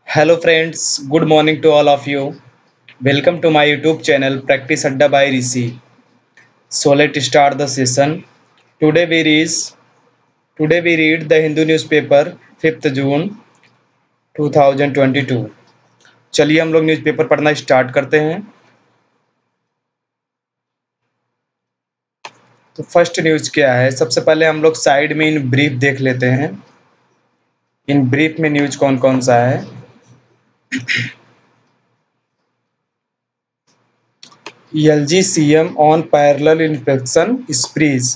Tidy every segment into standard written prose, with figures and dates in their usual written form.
Hello friends, good morning to all of you. Welcome to my YouTube channel Practice Adda by Rishi. So let's start the session. Today we read today we read the Hindu newspaper 5th June 2022. चलिए हम लोग newspaper पढ़ना start करते हैं। तो first news क्या है? सबसे पहले हम लोग साइड में इन ब्रीफ देख लेते हैं। इन ब्रीफ में न्यूज़ कौन कौन सा है? LG CM on parallel inspection sprees.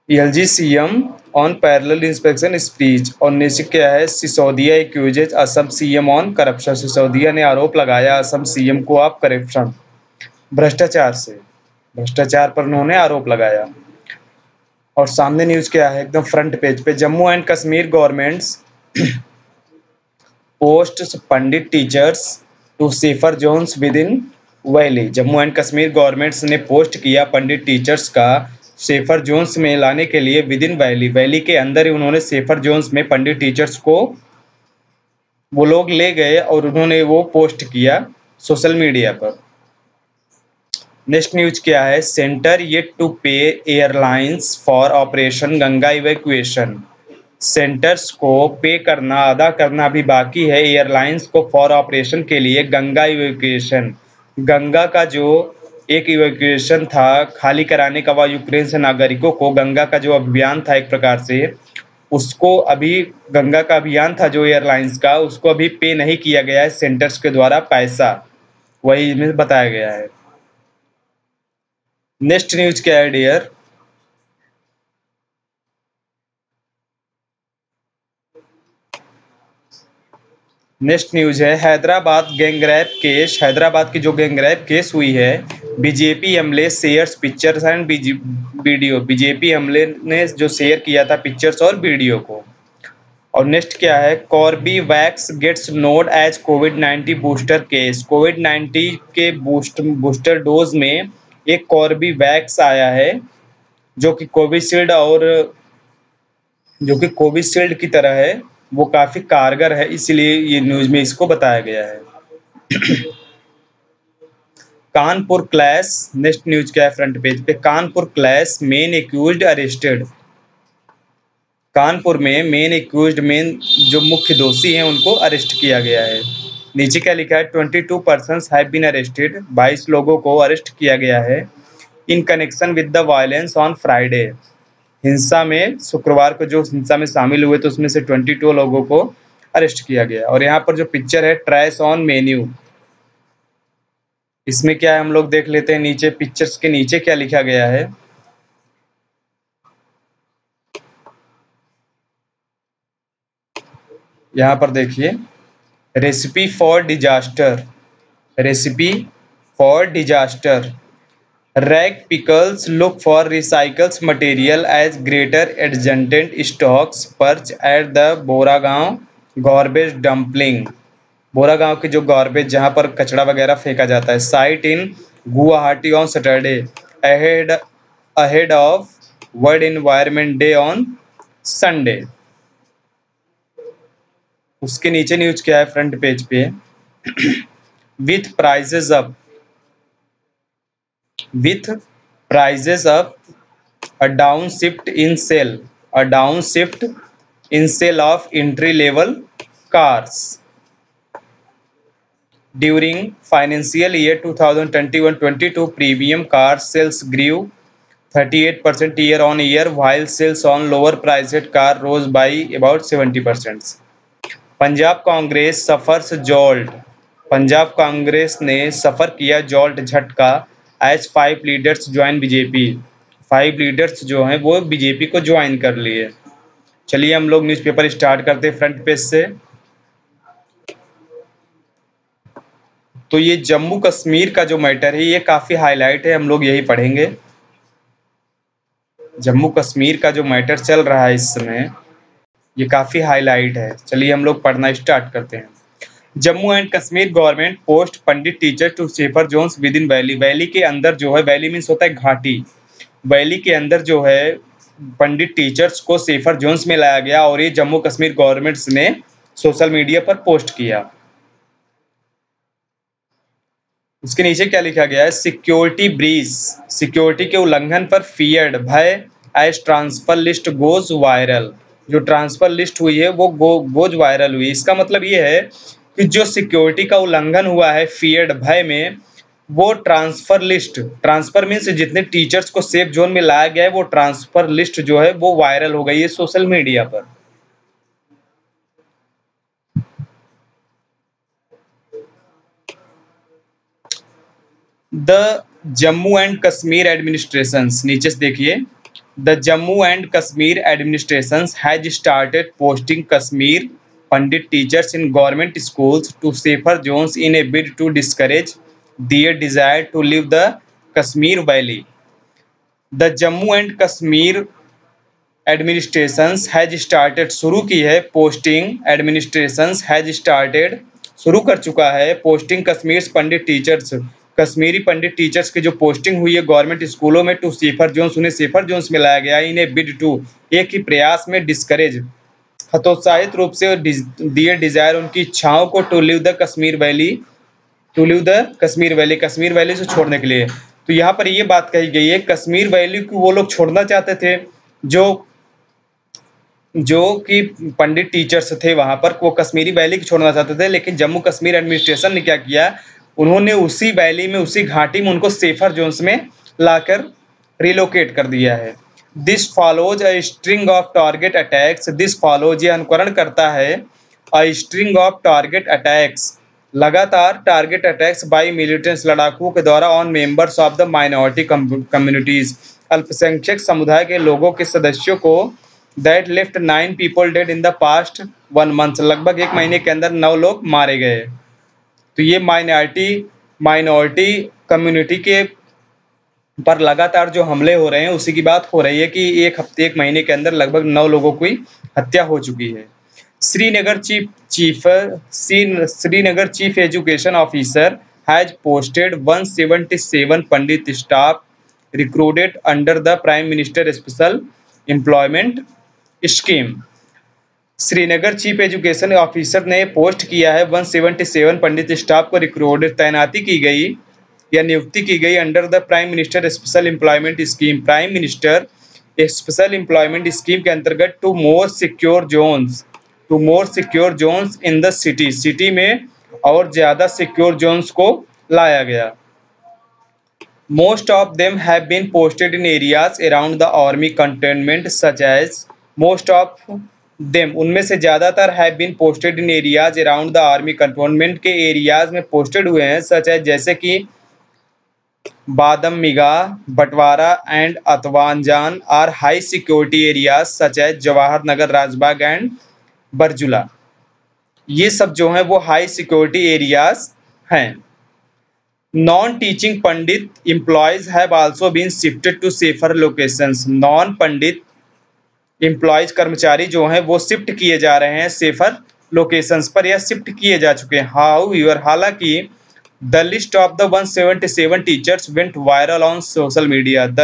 LG CM on parallel inspection sprees. और नीचे क्या है? Sisodia accuses Assam CM on corruption. Sisodia ने आरोप लगाया असम CM को आप करप्शन भ्रष्टाचार पर उन्होंने आरोप लगाया। और सामने न्यूज क्या है? एकदम फ्रंट पेज पे, Jammu and Kashmir government's post Pandit teachers to safer zones within valley. Jammu and Kashmir government's ने पोस्ट किया पंडित टीचर्स का सेफर जोन्स में लाने के लिए विद इन वैली के अंदर ही उन्होंने सेफर जोन्स में पंडित टीचर्स को वो लोग ले गए और उन्होंने वो पोस्ट किया सोशल मीडिया पर। नेक्स्ट न्यूज क्या है? सेंटर येट टू पे airlines for operation Ganga evacuation. Centres को पे करना, अदा करना भी बाकी है एयरलाइंस को फॉर ऑपरेशन के लिए गंगा इवैक्यूएशन। गंगा का जो एक इवैक्यूएशन था खाली कराने का, वह यूक्रेन से नागरिकों को, गंगा का जो अभियान था एक प्रकार से, उसको अभी गंगा का अभियान था जो एयरलाइंस का, उसको अभी पे नहीं किया गया है सेंटर्स के द्वारा पैसा, वही इसमें बताया गया है। नेक्स्ट न्यूज क्या है डियर? नेक्स्ट न्यूज है हैदराबाद गैंगरेप केस। हैदराबाद की जो गैंगरेप केस हुई है, BJP MLA shares pictures and video. BJP MLA ने जो शेयर किया था पिक्चर्स और वीडियो को। और नेक्स्ट क्या है? कॉर्बीवैक्स गेट्स नोड एज कोविड-19 बूस्टर केस। कोविड-19 के बूस्टर डोज में एक कॉर्बीवैक्स आया है जो कि कोविशील्ड की तरह है, वो काफी कारगर है, इसलिए ये न्यूज में इसको बताया गया है। कानपुर क्लैश। नेक्स्ट न्यूज क्या है फ्रंट पेज पे? Kanpur clash main accused arrested. Kanpur में मेन जो मुख्य दोषी हैं उनको अरेस्ट किया गया है। नीचे क्या लिखा है? 22 पर्सन्स हैव बीन अरेस्टेड। 22 लोगों को अरेस्ट किया गया है in connection with the violence on Friday. हिंसा में, शुक्रवार को जो हिंसा में शामिल हुए तो उसमें से 22 लोगों को अरेस्ट किया गया। और यहाँ पर जो पिक्चर है ट्रैश ऑन मेन्यू, इसमें क्या है हम लोग देख लेते हैं। नीचे पिक्चर्स के नीचे क्या लिखा गया है? यहाँ पर देखिए, recipe for disaster. Recipe for disaster. Rag pickers look for recyclables material as greater adjutant storks perch at the Boragaon garbage dumpling. Boragaon की जो गार्बेज, जहां पर कचरा वगैरह फेंका जाता है, site in Guwahati on Saturday ahead ahead of world environment day on Sunday. उसके नीचे न्यूज क्या है फ्रंट पेज पे? With prices up with prices up, a downshift in sale of entry level cars during financial year 2021-22. Premium car sales grew 38% year on year, while sales on lower priced car rose by about 70%. Punjab Congress suffers jolt. Punjab Congress ने suffer किया jolt, झटका, as 5 leaders join BJP. 5 leaders जो हैं वो BJP को join कर लिए। चलिए हम लोग न्यूज़पेपर स्टार्ट करते हैं फ्रंट पेज से। तो ये जम्मू कश्मीर का जो मैटर है ये काफ़ी हाईलाइट है, हम लोग यही पढ़ेंगे। जम्मू कश्मीर का जो मैटर चल रहा है इस समय, ये काफ़ी हाईलाइट है। चलिए हम लोग पढ़ना स्टार्ट करते हैं। Jammu and Kashmir government post Pandit teacher to safer zones within valley. Valley के अंदर जो है, वैली मीन्स होता है घाटी, वैली के अंदर जो है पंडित टीचर्स को सेफर जोन्स में लाया गया और ये जम्मू कश्मीर गवर्नमेंट्स ने सोशल मीडिया पर पोस्ट किया। उसके नीचे क्या लिखा गया है, सिक्योरिटी ब्रीच, सिक्योरिटी के उल्लंघन पर फियर्ड, भय, as transfer list goes viral, जो ट्रांसफर लिस्ट हुई है वो गोज वायरल हुई। इसका मतलब ये है कि जो सिक्योरिटी का उल्लंघन हुआ है फियर्ड, भय में, वो ट्रांसफर लिस्ट, ट्रांसफर मीन्स जितने टीचर्स को सेफ जोन में लाया गया है वो ट्रांसफर लिस्ट जो है वो वायरल हो गई है सोशल मीडिया पर। The Jammu and Kashmir administration, नीचे से देखिए, the Jammu and Kashmir administration has started posting Kashmir Pandit teachers in government schools to safer zones in a bid to discourage their desire to leave the Kashmir Valley. The Jammu and Kashmir administrations has started, शुरू की है, posting administrations has started, शुरू कर चुका है, posting Kashmir पंडित teachers, Kashmiri पंडित teachers की जो posting हुई है गवर्नमेंट स्कूलों में, टू सेफर जोन्स, उन्हें सेफर जोन्स में लाया गया, इन्हें बिड टू, एक ही प्रयास में, डिस्करेज, हतोत्साहित रूप से दिए डिजायर, उनकी इच्छाओं को, to leave the Kashmir valley, to leave the Kashmir valley, Kashmir valley से छोड़ने के लिए। तो यहाँ पर ये बात कही गई है कश्मीर वैली को वो लोग छोड़ना चाहते थे जो कि पंडित टीचर्स थे वहां पर, वो कश्मीरी वैली को छोड़ना चाहते थे, लेकिन जम्मू कश्मीर एडमिनिस्ट्रेशन ने क्या किया, उन्होंने उसी वैली में, उसी घाटी में उनको सेफर जोन्स में लाकर रिलोकेट कर दिया है। This follows a string of target attacks, this follows, ये अनुकरण करता है, a string of target attacks, लगातार टारगेट अटैक्स बाई मिलिटेंट्स, लड़ाकुओं के द्वारा, on members of the minority communities, अल्पसंख्यक समुदाय के लोगों के सदस्यों को, that left 9 people dead in the past 1 month, लगभग 1 महीने के अंदर 9 लोग मारे गए। तो ये माइनॉरिटी कम्युनिटी के पर लगातार जो हमले हो रहे हैं उसी की बात हो रही है कि एक हफ्ते, 1 महीने के अंदर लगभग 9 लोगों की हत्या हो चुकी है। Srinagar chief education officer has posted 177 Pandit staff recruited under the prime minister special employment scheme. Srinagar chief education officer ने पोस्ट किया है 177 पंडित स्टाफ को रिक्रूटेड, तैनाती की गई या नियुक्ति की गई under the prime minister special employment scheme, prime minister special employment scheme के अंतर्गत, to more secure zones in the city में और ज्यादा सिक्योर जोन्स को लाया गया। Most of them have been posted in areas around the army cantonment such as, most of them, उनमें से ज़्यादातर have been posted in areas around the army cantonment के एरियाज में पोस्टेड हुए हैं, सच है जैसे कि बादम मिगा, बटवारा एंड अतवानजान are high security areas such as Jawahar Nagar, Rajbagh and Barzulla, ये सब जो हैं वो हाई सिक्योरिटी एरियाज हैं। Non teaching Pandit employees have also been shifted to safer locations, non Pandit employees कर्मचारी जो हैं वो शिफ्ट किए जा रहे हैं सेफर लोकेशंस पर, या शिफ्ट किए जा चुके हैं। हाउएवर, हालांकि the list of the 177 teachers went viral on social media, the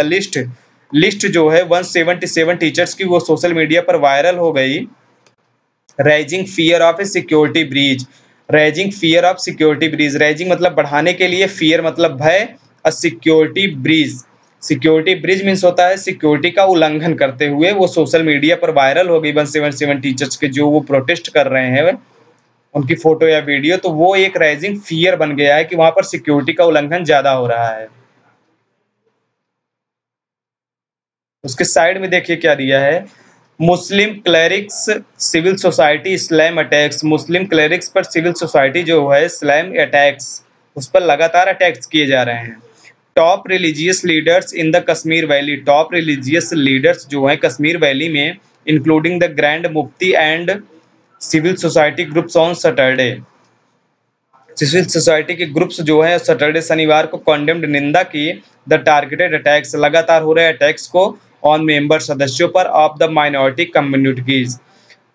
list जो है 177 टीचर्स की वो सोशल मीडिया पर वायरल हो गई। Rising fear of a security breach, raising fear of security breach, raising मतलब बढ़ाने के लिए, फियर मतलब भय, अ सिक्योरिटी ब्रिज मीन्स होता है सिक्योरिटी का उल्लंघन करते हुए, वो सोशल मीडिया पर वायरल हो गई 177 टीचर्स के जो वो प्रोटेस्ट कर रहे हैं उनकी फोटो या वीडियो, तो वो एक राइजिंग फियर बन गया है कि वहां पर सिक्योरिटी का उल्लंघन ज्यादा हो रहा है। उसके साइड में देखिए क्या दिया है, मुस्लिम क्लेरिक्स सिविल सोसाइटी इस्लाम अटैक्स, मुस्लिम क्लेरिक्स पर सिविल सोसाइटी जो है इस्लाम अटैक्स, उस पर लगातार अटैक्स किए जा रहे हैं। Top religious leaders in the Kashmir valley, top religious leaders जो हैं कश्मीर वैली में, इंक्लूडिंग द ग्रैंड मुफ्ती and civil society groups on Saturday, civil society के ग्रुप्स जो है सैटरडे शनिवार को कंडेम्ड, निंदा की, द टारगेटेड अटैक्स, लगातार हो रहे अटैक्स को, ऑन मेंबर सदस्यों पर, ऑफ द माइनॉरिटी कम्युनिटीज,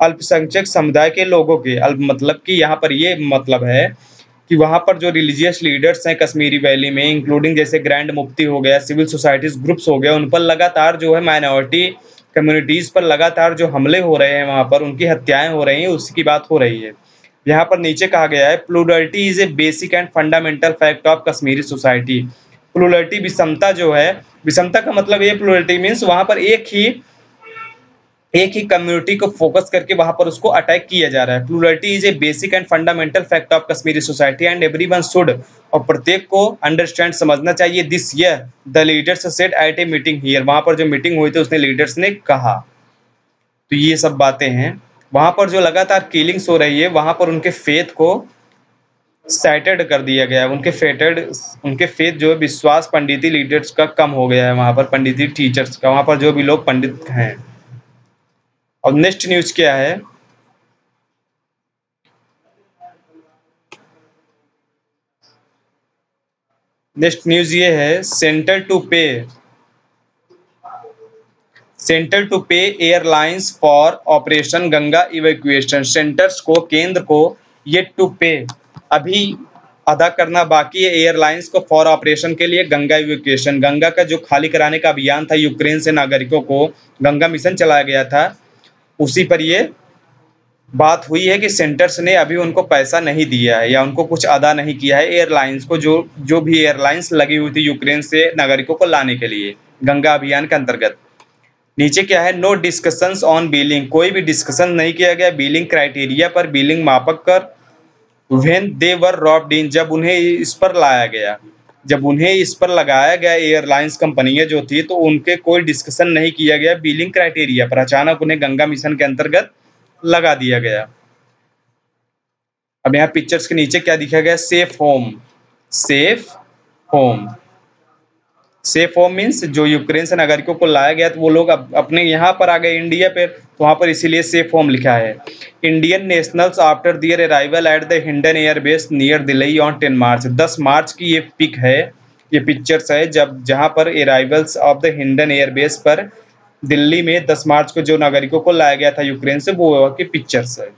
अल्पसंख्यक समुदाय के लोगों के, अल्प मतलब कि यहाँ पर ये मतलब है कि वहाँ पर जो रिलीजियस लीडर्स हैं कश्मीरी वैली में, इंक्लूडिंग जैसे ग्रैंड मुफ्ती हो गया, सिविल सोसाइटीज ग्रुप्स हो गया, उन पर लगातार जो है माइनॉरिटी कम्युनिटीज़ पर लगातार जो हमले हो रहे हैं वहाँ पर, उनकी हत्याएँ हो रही हैं, उसकी बात हो रही है। यहाँ पर नीचे कहा गया है plurality is a basic and fundamental fact of Kashmiri society. Plurality विषमता जो है, विषमता का मतलब ये प्लूरलिटी मीन्स वहाँ पर एक ही कम्युनिटी को फोकस करके वहां पर उसको अटैक किया जा रहा है। Plurality is a basic and fundamental fact of Kashmiri society and everyone should, और प्रत्येक को अंडरस्टैंड समझना चाहिए। This year the leaders said at a meeting here, वहां पर जो मीटिंग हुई थी उसने लीडर्स ने कहा। तो ये सब बातें हैं। वहां पर जो लगातार किलिंग्स हो रही है वहां पर उनके फेथ को सैटेड कर दिया गया है। उनके फेथ जो है, विश्वास पंडिती लीडर्स का कम हो गया है वहां पर, पंडिती टीचर्स का, वहां पर जो भी लोग पंडित हैं। और नेक्स्ट न्यूज क्या है, नेक्स्ट न्यूज ये है सेंटर टू पे airlines for operation Ganga evacuation. Centres को, केंद्र को ये टू पे अभी अदा करना बाकी है एयरलाइंस को फॉर ऑपरेशन के लिए गंगा इवैक्यूएशन। गंगा का जो खाली कराने का अभियान था, यूक्रेन से नागरिकों को गंगा मिशन चलाया गया था, उसी पर ये बात हुई है कि सेंटर्स ने अभी उनको पैसा नहीं दिया है या उनको कुछ अदा नहीं किया है एयरलाइंस को, जो भी एयरलाइंस लगी हुई थी यूक्रेन से नागरिकों को लाने के लिए गंगा अभियान के अंतर्गत। नीचे क्या है, नो डिस्कशंस ऑन बिलिंग, कोई भी डिस्कशन नहीं किया गया बिलिंग क्राइटेरिया पर, बिलिंग मापक कर। व्हेन दे वर रॉब्ड इन, जब उन्हें इस पर लाया गया, जब उन्हें इस पर लगाया गया एयरलाइंस कंपनियां जो थी, तो उनके कोई डिस्कशन नहीं किया गया बिलिंग क्राइटेरिया पर, अचानक उन्हें गंगा मिशन के अंतर्गत लगा दिया गया। अब यहाँ पिक्चर्स के नीचे क्या दिखा गया, safe home. Safe home, safe home means जो यूक्रेन से नागरिकों को लाया गया तो वो लोग अपने यहाँ पर आ गए इंडिया पे, तो वहाँ पर इसीलिए सेफ होम लिखा है। Indian nationals after their arrival at the Hindon airbase near Delhi on 10 March, 10 मार्च की ये पिक है, ये पिक्चर्स है जब जहाँ पर arrivals of the Hindon airbase पर दिल्ली में 10 मार्च को जो नागरिकों को लाया गया था यूक्रेन से, वो की पिक्चर्स है।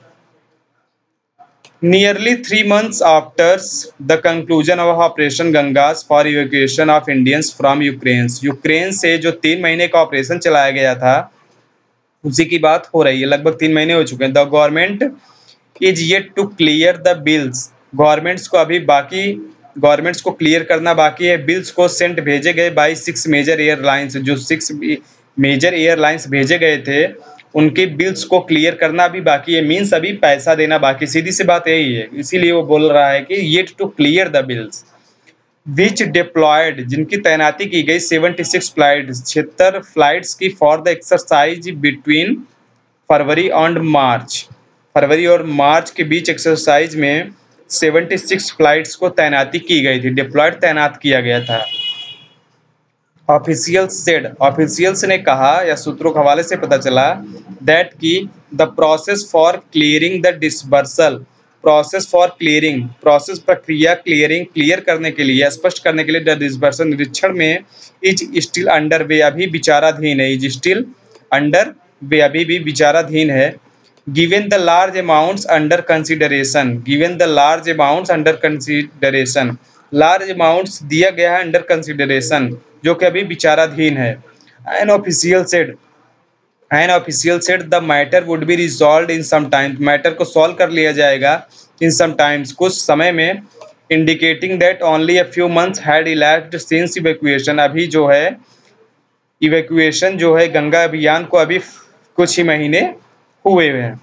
Nearly 3 months after the conclusion of Operation Gangas for evacuation of Indians from Ukraine, Ukraine से जो 3 महीने का ऑपरेशन चलाया गया था उसी की बात हो रही है। लगभग 3 महीने हो चुके हैं। The government is yet to clear the bills, government's को क्लियर करना बाकी है। बिल्स को सेंट भेजे गए बाई 6 मेजर एयरलाइंस, जो 6 मेजर एयरलाइंस भेजे गए थे उनके बिल्स को क्लियर करना भी बाकी है, मीन्स अभी पैसा देना बाकी। सीधी सी बात यही है, इसीलिए वो बोल रहा है कि yet to clear the bills. Which deployed, जिनकी तैनाती की गई 76 फ्लाइट्स, 76 फ्लाइट्स की for the exercise between February and March, फरवरी और मार्च के बीच एक्सरसाइज में 76 फ्लाइट्स को तैनाती की गई थी, डिप्लॉयड तैनात किया गया था। ऑफिशियल्स ने कहा या सूत्रों के हवाले से पता चला दैट कि the process for clearing the disbursal, process प्रक्रिया क्लियर करने के लिए, स्पष्ट करने के लिए द डिसबर्सल निरीक्षण में इज स्टिल अंडर वे, अभी विचाराधीन है। इज स्टिल अंडर वे, अभी भी विचाराधीन है। Given the large amounts under consideration, large amounts दिया गया है अंडर कंसिडरेशन, जो कि अभी विचाराधीन है। An official said the matter would be resolve in some time, matter को सॉल्व कर लिया जाएगा इन सम टाइम्स, कुछ समय में। Indicating that only a few months had elapsed since evacuation, अभी जो है इवैक्यूएशन जो है गंगा अभियान को अभी कुछ ही महीने हुए हैं।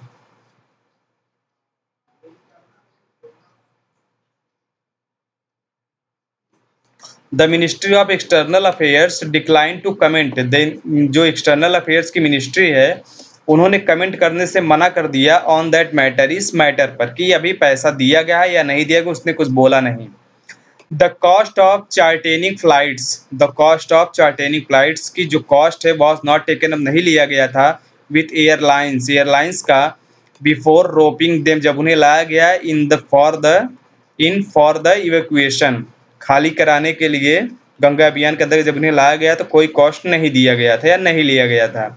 The ministry of external affairs decline to comment, जो एक्सटर्नल अफेयर्स की मिनिस्ट्री है उन्होंने कमेंट करने से मना कर दिया ऑन दैट मैटर, इस मैटर पर कि अभी पैसा दिया गया है या नहीं दिया गया, उसने कुछ बोला नहीं। द कॉस्ट ऑफ चार्टेनिंग फ्लाइट्स की जो कॉस्ट है वॉज नॉट टेकन, अब नहीं लिया गया था विथ एयरलाइंस का बिफोर रोपिंग देम, जब उन्हें लाया गया इन फॉर द इवैक्यूएशन, खाली कराने के लिए गंगा अभियान के अंदर जब उन्हें लाया गया तो कोई कॉस्ट नहीं दिया गया था या नहीं लिया गया था।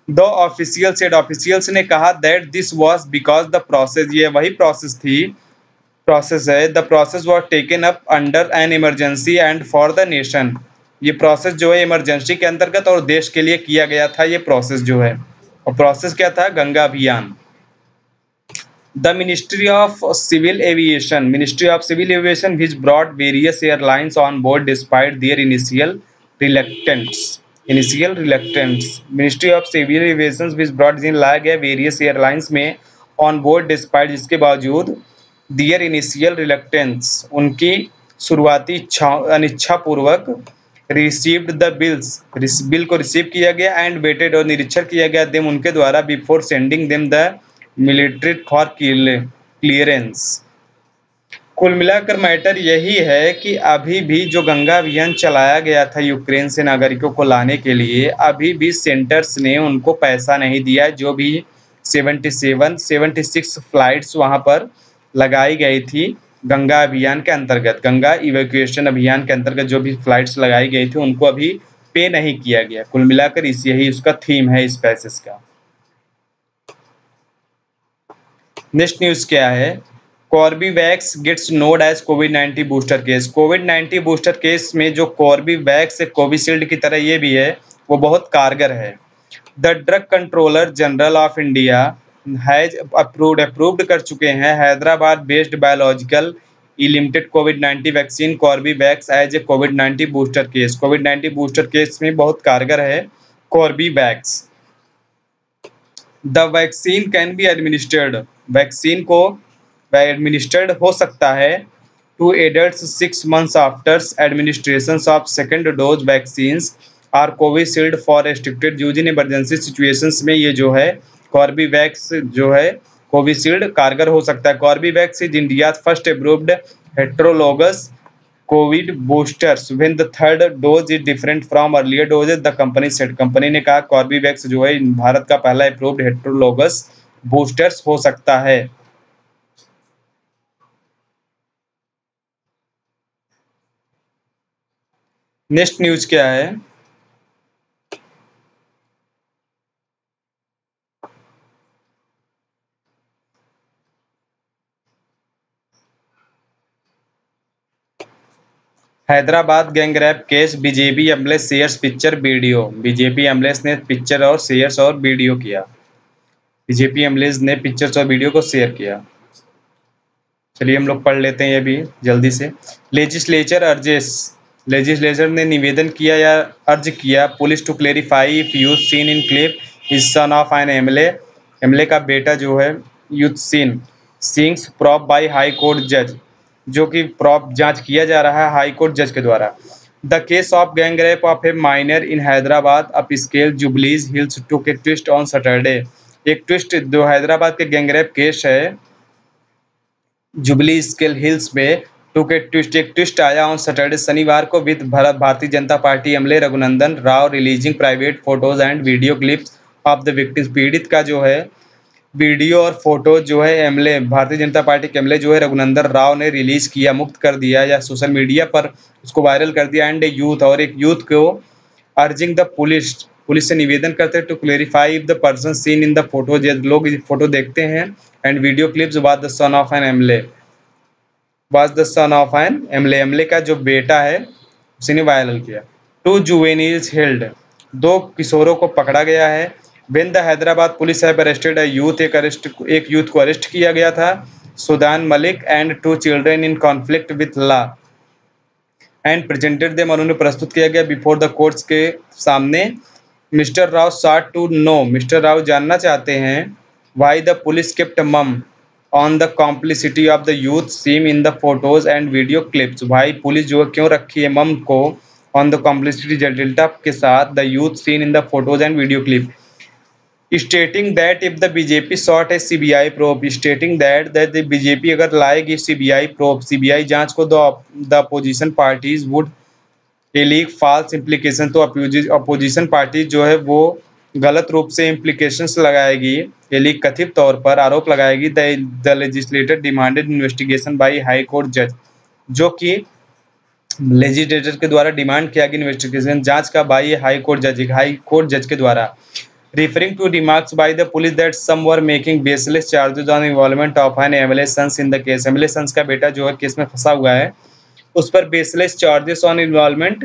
द ऑफिशियल्स ने कहा that this was because the process, ये वही प्रोसेस है, the process was taken up under an emergency and for the nation, ये प्रोसेस जो है इमरजेंसी के अंतर्गत और देश के लिए किया गया था ये प्रोसेस जो है, और प्रोसेस क्या था? गंगा अभियान। The Ministry of Civil Aviation which brought various airlines on board despite their initial reluctance. Ministry of Civil Aviation which brought जिन लाया गया various airlines में on board despite जिसके बावजूद their initial reluctance उनकी शुरुआती अनिच्छा पूर्वक received the बिल को रिसीव किया गया and waited और निरीक्षण किया गया them उनके द्वारा before sending them the military for clearance. कुल मिलाकर मैटर यही है कि अभी भी जो गंगा अभियान चलाया गया था यूक्रेन से नागरिकों को लाने के लिए, अभी भी सेंटर्स ने उनको पैसा नहीं दिया। जो भी 76 फ्लाइट्स वहां पर लगाई गई थी गंगा अभियान के अंतर्गत, गंगा इवैक्यूएशन अभियान के अंतर्गत जो भी फ्लाइट्स लगाई गई थी उनको अभी पे नहीं किया गया। कुल मिलाकर यही उसका थीम है इस पैसेज का। नेक्स्ट न्यूज क्या है? कॉर्बीवैक्स गेट्स नोड एज कोविड-19 बूस्टर केस। कोविड-19 बूस्टर केस में जो कॉर्बीवैक्स कोविशील्ड की तरह ये भी है, वो बहुत कारगर है। The drug controller general of India has approved कर चुके हैं Hyderabad based biological limited covid vaccine Corbevax as a covid booster case. Covid booster case में बहुत कारगर है Corbevax. The vaccine can be administered, vaccine को एडमिनिस्टर्ड हो सकता है to adults 6 months after administration of second dose vaccines are Covishield for restricted use in emergency situations में ये जो है कॉर्बीवैक्स जो है कोविशील्ड कारगर हो सकता है। Corbevax is India first approved heterologous Covid boosters when the third dose is different from earlier doses, the company said. Company ने कहा कॉर्बीवैक्स जो है भारत का पहला अप्रूव्ड हेट्रोलोगस बूस्टर्स हो सकता है। नेक्स्ट न्यूज क्या है? Hyderabad gang rape case BJP MLA shares picture video. BJP MLA ने पिक्चर और शेयर्स और वीडियो किया। बीजेपी एमएलए ने पिक्चर्स और वीडियो को शेयर किया। चलिए हम लोग पढ़ लेते हैं ये भी जल्दी से। लेजिस्लेचर ने निवेदन किया या अर्ज किया police to clarify if youth seen in clip is son of an MLA. MLA का बेटा जो है youth seen sings prop by high court जज, जो कि प्रॉप जांच किया जा रहा है हाई कोर्ट जज के द्वारा। The case of gang rape of a minor in Hyderabad upscale Jubilee Hills took a twist on Saturday. एक ट्विस्ट जो हैदराबाद के गैंग रेप केस है जुबली स्केल हिल्स में टुक ए ट्विस्ट, एक ट्विस्ट आया ऑन सैटरडे शनिवार को with Bharatiya Janata Party MLA Raghunandan Rao releasing private photos and video clips of the victims. पीड़ित का जो है वीडियो और फोटो जो है एमएलए भारतीय जनता पार्टी के एमएलए जो है रघुनंदन राव ने रिलीज किया, मुक्त कर दिया या सोशल मीडिया पर उसको वायरल कर दिया। एंड यूथ और एक यूथ को अर्जिंग द पुलिस से निवेदन करते हैं to clarify if the person seen in the photo, लोग फोटो देखते हैं and video clips was the son of an MLA, MLA का जो बेटा है उसी ने वायरल किया। 2 जुवेनिल्स हेल्ड, 2 किशोरों को पकड़ा गया है। When the Hyderabad police have arrested एक यूथ को अरेस्ट किया गया था Sudan Malik and 2 children in conflict with law and presented them, और उन्हें प्रस्तुत किया गया बिफोर द कोर्ट्स के सामने। Mister Rao sought to know, mister Rao जानना चाहते हैं why the police kept mum on the complicity of the youth seem in the photos and video clips. भाई पुलिस जो क्यों रखी है मम को ऑन द कॉम्प्लिसिटी डेल्टा के साथ the youth seen in the photos and video clip, stating that if the BJP sought a CBI probe, stating that the BJP अगर लाएगी CBI probe, CBI जांच को the opposition parties would allege false implication, तो opposition party जो है वो गलत रूप से implications लगाएगी, एलिग कथित तौर पर आरोप लगाएगी। the legislator demanded investigation by high court judge, जो कि लेजिस्लेटर के द्वारा डिमांड किया गया इन्वेस्टिगेशन जांच का बाई हाई कोर्ट जज के द्वारा। Referring to remarks by the police that some were making baseless charges on involvement of an MLA sons in the case, MLA sons का बेटा जो है केस में फंसा हुआ है, उस पर baseless charges on involvement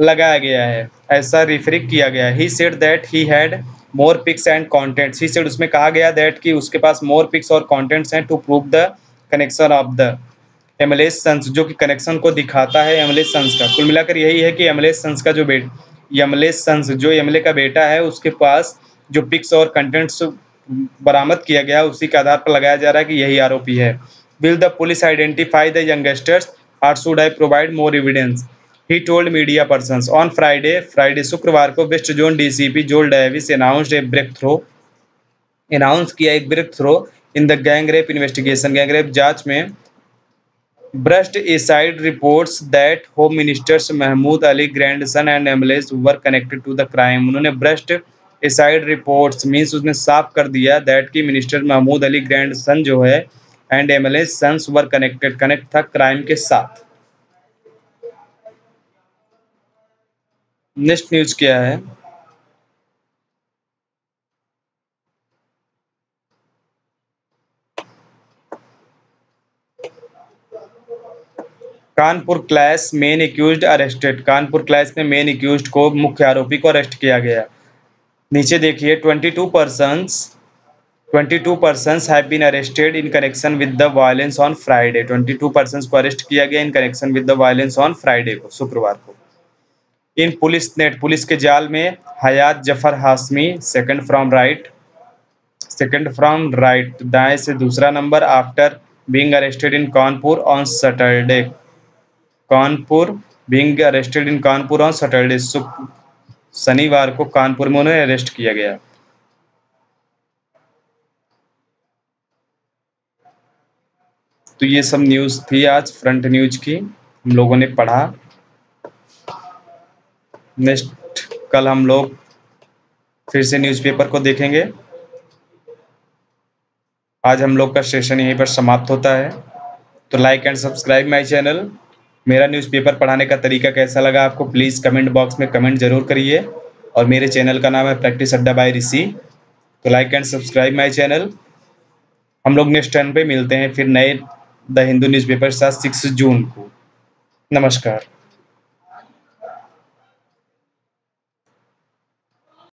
लगाया गया है, ऐसा रेफर किया गया है। He said that he had more pics and contents, he said उसमें कहा गया दैट कि उसके पास मोर पिक्स और कॉन्टेंट्स हैं to prove the connection of the MLA sons, जो कि कनेक्शन को दिखाता है एमएलए सन्स का। कुल मिलाकर यही है कि एमएलए सन्स का जो एमएलए सन्स जो एमएलए का बेटा है उसके पास जो पिक्स और कंटेंट्स बरामद किया गया उसी के आधार पर लगाया जा रहा है कि यही आरोपी है। Will the police identify the youngsters और should I provide more evidence, he told media persons on Friday शुक्रवार को west zone DCP Joel Davis announce किया एक breakthrough in the gang rape investigation, gang rape जांच में। Brushed aside reports that home minister's Mahmood Ali grandson and MLAs were connected to the crime, उन्होंने brushed aside reports means उसने साफ कर दिया that कि मिनिस्टर महमूद अली ग्रैंडसन जो है and MLA's sons were connect था क्राइम के साथ। नेक्स्ट न्यूज क्या है? Kanpur clash main accused arrested, Kanpur clash में मेन एक्यूज्ड को मुख्य आरोपी को अरेस्ट किया गया। नीचे देखिए 22 persons have been arrested in connection with the violence on Friday, 22 persons को अरेस्ट किया गया in connection with the violence on Friday को, शुक्रवार को। इन पुलिस नेट, पुलिस के जाल में Hayat Zafar Hashmi second from right दाएं से दूसरा number after being arrested in Kanpur on Saturday, शनिवार को कानपुर में उन्हें अरेस्ट किया गया। तो ये सब न्यूज़ थी आज फ्रंट न्यूज की, हम लोगों ने पढ़ा। नेक्स्ट कल हम लोग फिर से न्यूज़पेपर को देखेंगे। आज हम लोग का सेशन यहीं पर समाप्त होता है। तो like and subscribe my channel. मेरा न्यूज़पेपर पढ़ाने का तरीका कैसा लगा आपको प्लीज़ कमेंट बॉक्स में कमेंट ज़रूर करिए। और मेरे चैनल का नाम है प्रैक्टिस अड्डा बाय ऋषि। तो like and subscribe my channel. हम लोग नेक्स्ट टाइम पे मिलते हैं फिर नए द हिंदू न्यूज़पेपर के साथ 6 जून को। नमस्कार।